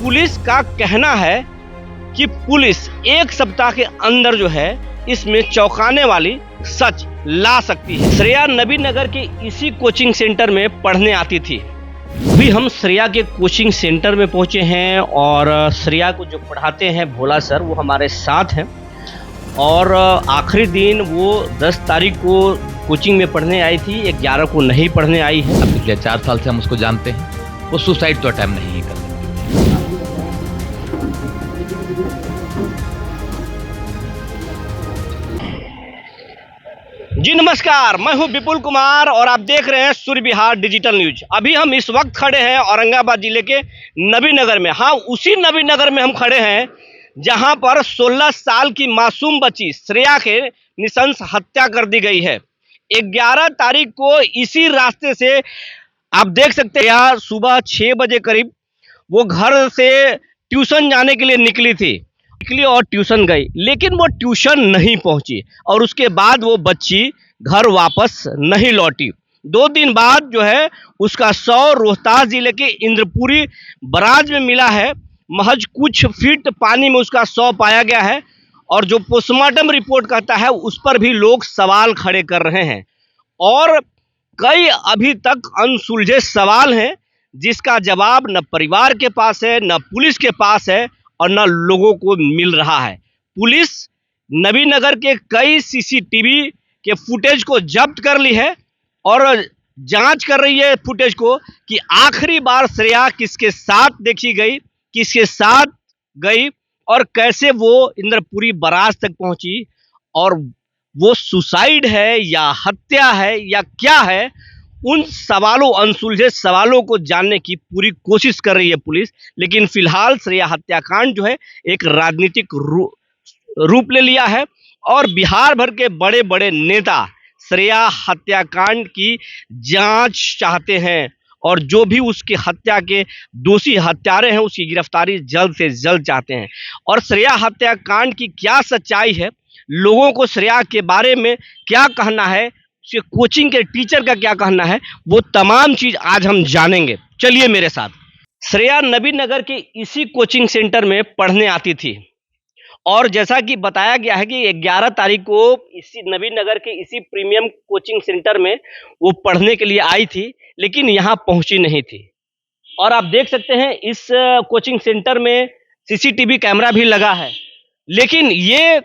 Police का कहना है कि पुलिस एक सप्ताह के अंदर जो है इसमें चौंकाने वाली सच ला सकती है। श्रेया नबी नगर के इसी कोचिंग सेंटर में पढ़ने आती थी। अभी हम श्रेया के कोचिंग सेंटर में पहुंचे हैं और श्रेया को जो पढ़ाते हैं भोला सर वो हमारे साथ हैं और आखिरी दिन वो 10 तारीख को कोचिंग में पढ़ने आई थी, 11 को नहीं पढ़ने आई है। अब पिछले 4 साल से हम उसको जानते हैं, वो सुसाइड तो अटेम्प्ट नहीं कर सकती। जी नमस्कार, मैं हूं विपुल कुमार और आप देख रहे हैं सूर्य विहार डिजिटल न्यूज। अभी हम इस वक्त खड़े हैं औरंगाबाद जिले के नबी नगर में। हाँ, उसी नबी नगर में हम खड़े हैं जहां पर 16 साल की मासूम बच्ची श्रेया के निशंस हत्या कर दी गई है। 11 तारीख को इसी रास्ते से आप देख सकते हैं, यहाँ सुबह 6 बजे करीब वो घर से ट्यूशन जाने के लिए निकली और ट्यूशन गई, लेकिन वो ट्यूशन नहीं पहुंची और उसके बाद वो बच्ची घर वापस नहीं लौटी। 2 दिन बाद जो है उसका शव रोहतास जिले के इंद्रपुरी बराज में मिला है। महज कुछ फीट पानी में उसका शव पाया गया है और जो पोस्टमार्टम रिपोर्ट कहता है उस पर भी लोग सवाल खड़े कर रहे हैं और कई अभी तक अनसुलझे सवाल हैं जिसका जवाब न परिवार के पास है, न पुलिस के पास है और न लोगों को मिल रहा है। पुलिस नबी नगर के कई सीसीटीवी के फुटेज को जब्त कर ली है और जांच कर रही है फुटेज को कि आखिरी बार श्रेया किसके साथ देखी गई, किसके साथ गई और कैसे वो इंद्रपुरी बराज तक पहुंची और वो सुसाइड है या हत्या है या क्या है। उन सवालों, अनसुलझे सवालों को जानने की पूरी कोशिश कर रही है पुलिस। लेकिन फिलहाल श्रेया हत्याकांड जो है एक राजनीतिक रूप ले लिया है और बिहार भर के बड़े बड़े नेता श्रेया हत्याकांड की जांच चाहते हैं और जो भी उसकी हत्या के दोषी हत्यारे हैं उसकी गिरफ्तारी जल्द से जल्द चाहते हैं। और श्रेया हत्याकांड की क्या सच्चाई है, लोगों को श्रेया के बारे में क्या कहना है, उसके कोचिंग के टीचर का क्या कहना है, वो तमाम चीज आज हम जानेंगे। चलिए मेरे साथ। श्रेया नबी नगर के इसी कोचिंग सेंटर में पढ़ने आती थी और जैसा कि बताया गया है कि 11 तारीख को इसी नबी नगर के इसी प्रीमियम कोचिंग सेंटर में वो पढ़ने के लिए आई थी, लेकिन यहाँ पहुंची नहीं थी। और आप देख सकते हैं इस कोचिंग सेंटर में सीसीटीवी कैमरा भी लगा है, लेकिन ये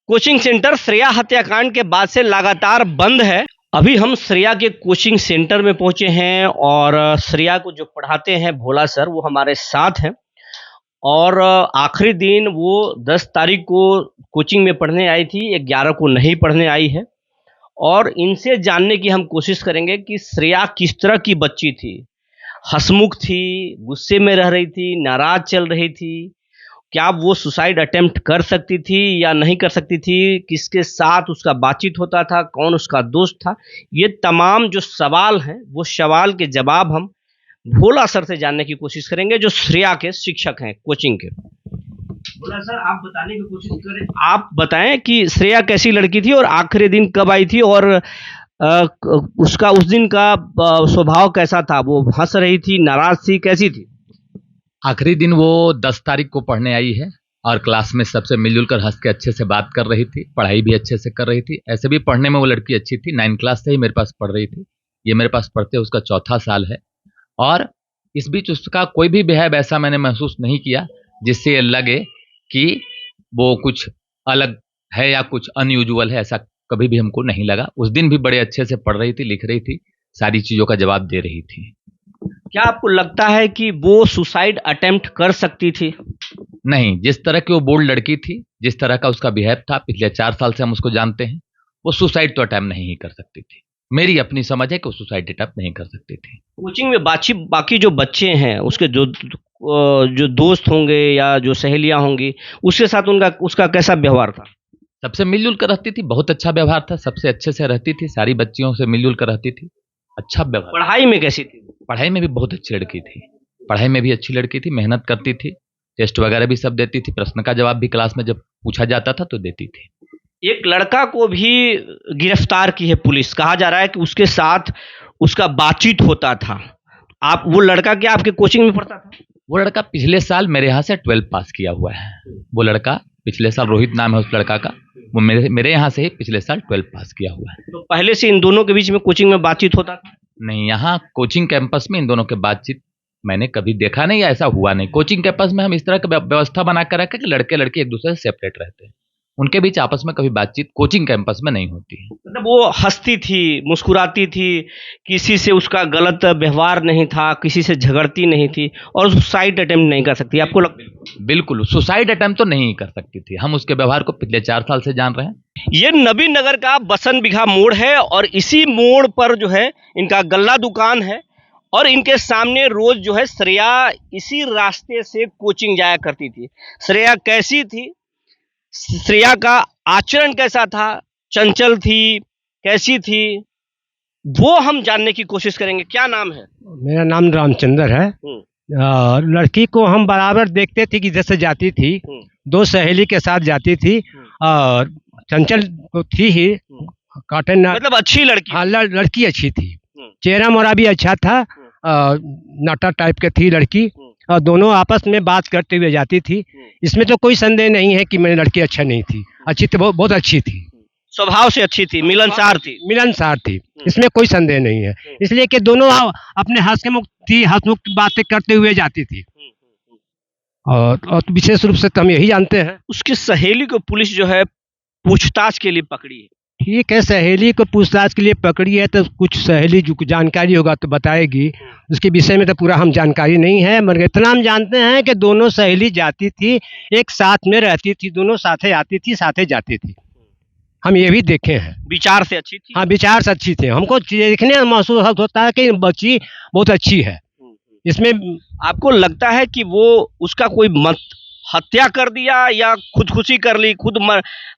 कोचिंग सेंटर श्रेया हत्याकांड के बाद से लगातार बंद है। अभी हम श्रेया के कोचिंग सेंटर में पहुंचे हैं और श्रेया को जो पढ़ाते हैं भोला सर वो हमारे साथ हैं और आखिरी दिन वो 10 तारीख को कोचिंग में पढ़ने आई थी, 11 को नहीं पढ़ने आई है और इनसे जानने की हम कोशिश करेंगे कि श्रेया किस तरह की बच्ची थी। हंसमुख थी, गुस्से में रह रही थी, नाराज चल रही थी, क्या वो सुसाइड अटेम्प्ट कर सकती थी या नहीं कर सकती थी, किसके साथ उसका बातचीत होता था, कौन उसका दोस्त था। ये तमाम जो सवाल हैं वो सवाल के जवाब हम भोला सर से जानने की कोशिश करेंगे जो श्रेया के शिक्षक हैं कोचिंग के। भोला सर, आप बताने की कोशिश करें, आप बताएं कि श्रेया कैसी लड़की थी और आखिरी दिन कब आई थी और उसका उस दिन का स्वभाव कैसा था, वो हंस रही थी, नाराज थी, कैसी थी? आखिरी दिन वो 10 तारीख को पढ़ने आई है और क्लास में सबसे मिलजुल कर हंस के अच्छे से बात कर रही थी, पढ़ाई भी अच्छे से कर रही थी। ऐसे भी पढ़ने में वो लड़की अच्छी थी, 9 क्लास से ही मेरे पास पढ़ रही थी। ये मेरे पास पढ़ते उसका 4था साल है और इस बीच उसका कोई भी बिहेव ऐसा मैंने महसूस नहीं किया जिससे ये लगे कि वो कुछ अलग है या कुछ अनयूजुअल है, ऐसा कभी भी हमको नहीं लगा। उस दिन भी बड़े अच्छे से पढ़ रही थी, लिख रही थी, सारी चीज़ों का जवाब दे रही थी। क्या आपको लगता है कि वो सुसाइड अटेम्प्ट कर सकती थी? नहीं, जिस तरह की वो बोल्ड लड़की थी, जिस तरह का उसका बिहेव था, पिछले 4 साल से हम उसको जानते हैं, वो सुसाइड तो अटेम्प्ट नहीं कर सकती थी। मेरी अपनी समझ है कि वो सुसाइड अटेम्प्ट नहीं कर सकती थी। कोचिंग में बाकी जो बच्चे हैं उसके जो दोस्त होंगे या जो सहेलियां होंगी उसके साथ उसका कैसा व्यवहार था? सबसे मिलजुल कर रहती थी, बहुत अच्छा व्यवहार था, सबसे अच्छे से रहती थी, सारी बच्चियों से मिलजुल कर रहती थी, अच्छा व्यवहार। पढ़ाई में कैसी थी? पढ़ाई में भी बहुत अच्छी लड़की थी, पढ़ाई में भी अच्छी लड़की थी, मेहनत करती थी, टेस्ट वगैरह भी सब देती थी, प्रश्न का जवाब भी क्लास में जब पूछा जाता था तो देती थी। एक लड़का को भी गिरफ्तार की है पुलिस, कहा जा रहा है कि उसके साथ उसका बातचीत होता था। आप वो लड़का क्या आपके कोचिंग में पढ़ता था? वो लड़का पिछले साल मेरे यहाँ से 12 पास किया हुआ है। वो लड़का पिछले साल, रोहित नाम है उस लड़का का, वो मेरे यहाँ से ही पिछले साल 12 पास किया हुआ है। तो पहले से इन दोनों के बीच में कोचिंग में बातचीत होता था? नहीं, यहाँ कोचिंग कैंपस में इन दोनों के बातचीत मैंने कभी देखा नहीं, ऐसा हुआ नहीं। कोचिंग कैंपस में हम इस तरह की व्यवस्था बना कर रखे कि लड़के लड़के एक दूसरे से सेपरेट रहते हैं, उनके बीच आपस में कभी बातचीट कोचिंग कैंपस में नहीं होती है। मतलब वो हंसती थी, मुस्कुराती थी, किसी से उसका गलत व्यवहार नहीं था, किसी से झगड़ती नहीं थी और सुसाइड अटेम्प्ट नहीं कर सकती, आपको बिल्कुल सुसाइड अटेम्प्ट तो नहीं कर सकती थी। हम उसके व्यवहार को पिछले 4 साल से जान रहे हैं। ये नबी नगर का बसन बिघा मोड़ है और इसी मोड़ पर जो है इनका गल्ला दुकान है और इनके सामने रोज जो है श्रेया इसी रास्ते से कोचिंग जाया करती थी। श्रेया कैसी थी, श्रेया का आचरण कैसा था, चंचल थी, कैसी थी, वो हम जानने की कोशिश करेंगे। क्या नाम है? मेरा नाम रामचंद्र है। लड़की को हम बराबर देखते थे कि जैसे जाती थी, 2 सहेली के साथ जाती थी और चंचल तो थी ही, काटन मतलब अच्छी लड़की। हाँ, लड़की अच्छी थी, चेहरा मोरा भी अच्छा था, नाटा टाइप की थी लड़की और दोनों आपस में बात करते हुए जाती थी। इसमें तो कोई संदेह नहीं है कि मेरी लड़की अच्छा नहीं थी, अच्छी थी, बहुत अच्छी थी, स्वभाव से अच्छी थी, मिलनसार थी, इसमें कोई संदेह नहीं है। इसलिए कि दोनों अपने हंसमुख बातें करते हुए जाती थी और विशेष रूप से तो हम यही जानते हैं। उसकी सहेली को पुलिस जो है पूछताछ के लिए पकड़ी है। ठीक है, सहेली को पूछताछ के लिए पकड़ी है तो कुछ सहेली जो जानकारी होगा तो बताएगी, उसके विषय में तो पूरा हम जानकारी नहीं है, मगर इतना हम जानते हैं कि दोनों सहेली जाती थी, एक साथ में रहती थी, दोनों साथे आती थी, साथे जाती थी, हम ये भी देखे हैं। विचार से अच्छी थी? हाँ, विचार से अच्छी थी, हमको देखने में महसूस होता है कि बच्ची बहुत अच्छी है। इसमें आपको लगता है कि वो उसका कोई हत्या कर दिया या खुदकुशी कर ली,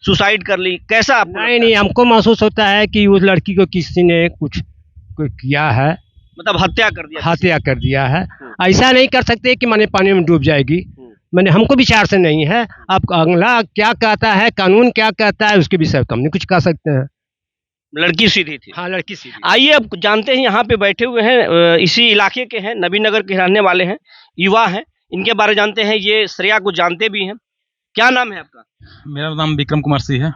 सुसाइड कर ली, कैसा आपको? नहीं, हमको महसूस होता है कि उस लड़की को किसी ने कुछ किया है, मतलब हत्या कर दिया है। ऐसा नहीं कर सकते कि माने पानी में डूब जाएगी, मैंने हमको विचार से नहीं है। अब अगला क्या कहता है, कानून क्या कहता है, उसके विषय तो हम नहीं कुछ कह सकते हैं। लड़की सीधी थी? हाँ, लड़की सीधी। आइए अब जानते हैं, यहाँ पे बैठे हुए हैं, इसी इलाके के हैं, नबी नगर के रहने वाले हैं, युवा हैं, इनके बारे जानते हैं। ये श्रेया को जानते भी हैं। क्या नाम है आपका? मेरा नाम विक्रम कुमार सिंह है।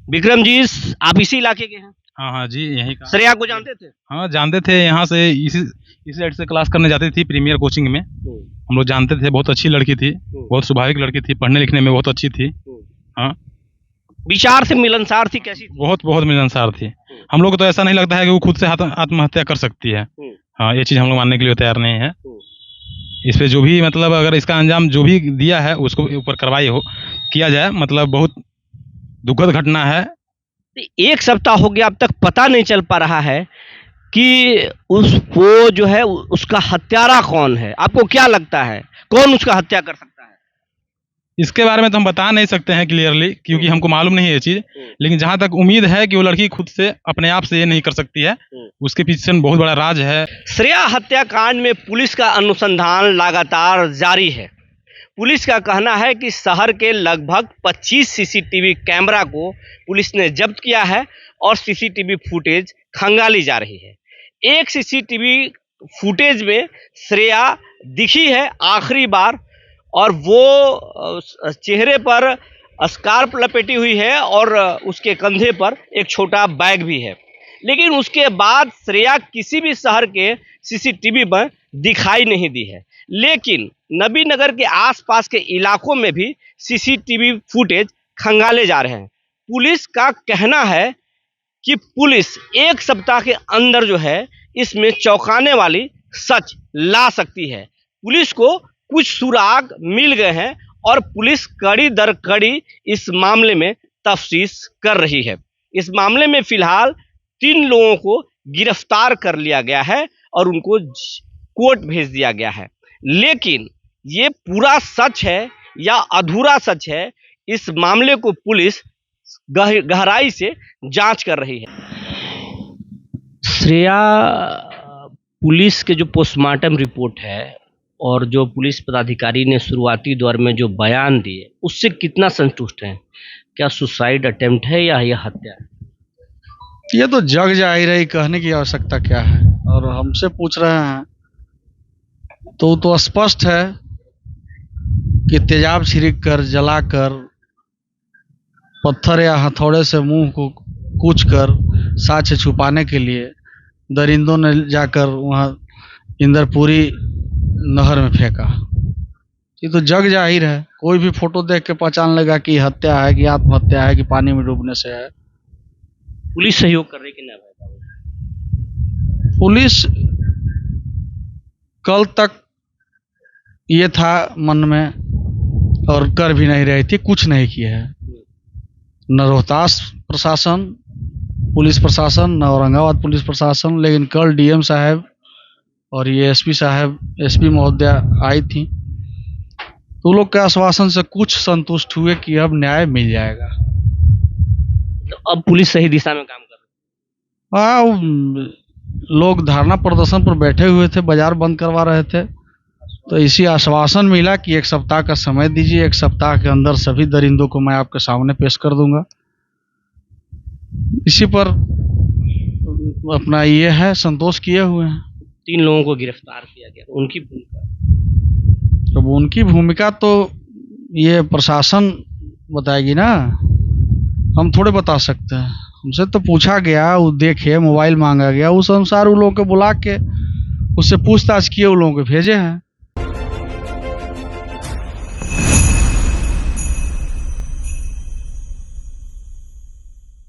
विक्रम जी, आप इसी इलाके के हैं? हाँ जी, यही का। श्रेया को जानते थे? हाँ, जानते थे, यहाँ से इसी साइड से क्लास करने जाती थी प्रीमियर कोचिंग में, हम लोग जानते थे। बहुत अच्छी लड़की थी, बहुत स्वाभाविक लड़की थी, पढ़ने लिखने में बहुत अच्छी थी। हाँ, विचार से मिलनसार थी, कैसी थी? बहुत मिलनसार थी। हम लोग को तो ऐसा नहीं लगता है कि वो खुद से आत्महत्या कर सकती है। हाँ, ये चीज़ हम लोग मानने के लिए तैयार नहीं है। इस पे जो भी मतलब अगर इसका अंजाम जो भी दिया है उसको ऊपर कार्रवाई किया जाए। मतलब बहुत दुखद घटना है। 1 सप्ताह हो गया, अब तक पता नहीं चल पा रहा है कि वो जो है उसका हत्यारा कौन है। आपको क्या लगता है, कौन उसका हत्या कर सकता है? इसके बारे में तो हम बता नहीं सकते हैं क्लियरली, क्योंकि हमको मालूम नहीं है ये चीज़, लेकिन जहाँ तक उम्मीद है कि वो लड़की खुद से अपने आप से ये नहीं कर सकती है, उसके पीछे बहुत बड़ा राज है। श्रेया हत्याकांड में पुलिस का अनुसंधान लगातार जारी है। पुलिस का कहना है कि शहर के लगभग 25 सीसीटीवी कैमरा को पुलिस ने जब्त किया है और सीसीटीवी फुटेज खंगाली जा रही है। एक सीसीटीवी फुटेज में श्रेया दिखी है आखिरी बार और वो चेहरे पर स्कार्फ लपेटी हुई है और उसके कंधे पर एक छोटा बैग भी है, लेकिन उसके बाद श्रेया किसी भी शहर के सीसीटीवी पर दिखाई नहीं दी है। लेकिन नबी नगर के आसपास के इलाकों में भी सीसीटीवी फुटेज खंगाले जा रहे हैं। पुलिस का कहना है कि पुलिस 1 सप्ताह के अंदर जो है इसमें चौंकाने वाली सच ला सकती है। पुलिस को कुछ सुराग मिल गए हैं और पुलिस कड़ी दर कड़ी इस मामले में तफ्तीश कर रही है। इस मामले में फिलहाल 3 लोगों को गिरफ्तार कर लिया गया है और उनको कोर्ट भेज दिया गया है। लेकिन ये पूरा सच है या अधूरा सच है, इस मामले को पुलिस गहराई से जांच कर रही है। श्रेया, पुलिस के जो पोस्टमार्टम रिपोर्ट है और जो पुलिस पदाधिकारी ने शुरुआती दौर में जो बयान दिए उससे कितना संतुष्ट हैं? क्या सुसाइड अटेम्प्ट है या यह हत्या है? ये तो जग जाहिर है, कहने की आवश्यकता क्या है। और हमसे पूछ रहे हैं तो स्पष्ट है कि तेजाब छिड़क कर, जलाकर, पत्थर या हथौड़े से मुंह को कूच कर साक्ष्य छुपाने के लिए दरिंदों ने जाकर वहाँ इंद्रपुरी नहर में फेंका। ये तो जग जाहिर है, कोई भी फोटो देख के पहचान लेगा कि हत्या है कि आत्महत्या है कि पानी में डूबने से है। पुलिस सहयोग कर रही कि ना भाई? पुलिस कल तक ये था मन में और कर भी नहीं रही थी, कुछ नहीं किया है। न रोहतास प्रशासन, पुलिस प्रशासन, न औरंगाबाद पुलिस प्रशासन, लेकिन कल डीएम साहब और ये एसपी साहब, एसपी महोदया आई थी, तो लोग के आश्वासन से कुछ संतुष्ट हुए कि अब न्याय मिल जाएगा। तो अब पुलिस सही दिशा में काम कर रही है। हाँ, लोग धरना प्रदर्शन पर बैठे हुए थे, बाजार बंद करवा रहे थे, तो इसी आश्वासन मिला कि 1 सप्ताह का समय दीजिए, 1 सप्ताह के अंदर सभी दरिंदों को मैं आपके सामने पेश कर दूंगा। इसी पर अपना ये है, संतोष किए हुए हैं। 3 लोगों को गिरफ्तार किया गया, उनकी भूमिका? अब उनकी भूमिका तो ये प्रशासन बताएगी ना, हम थोड़े बता सकते हैं। हमसे तो पूछा गया, वो देखे, मोबाइल मांगा गया, उस अनुसार उन लोगों को बुला के उससे पूछताछ किए, उन लोगों को भेजे हैं।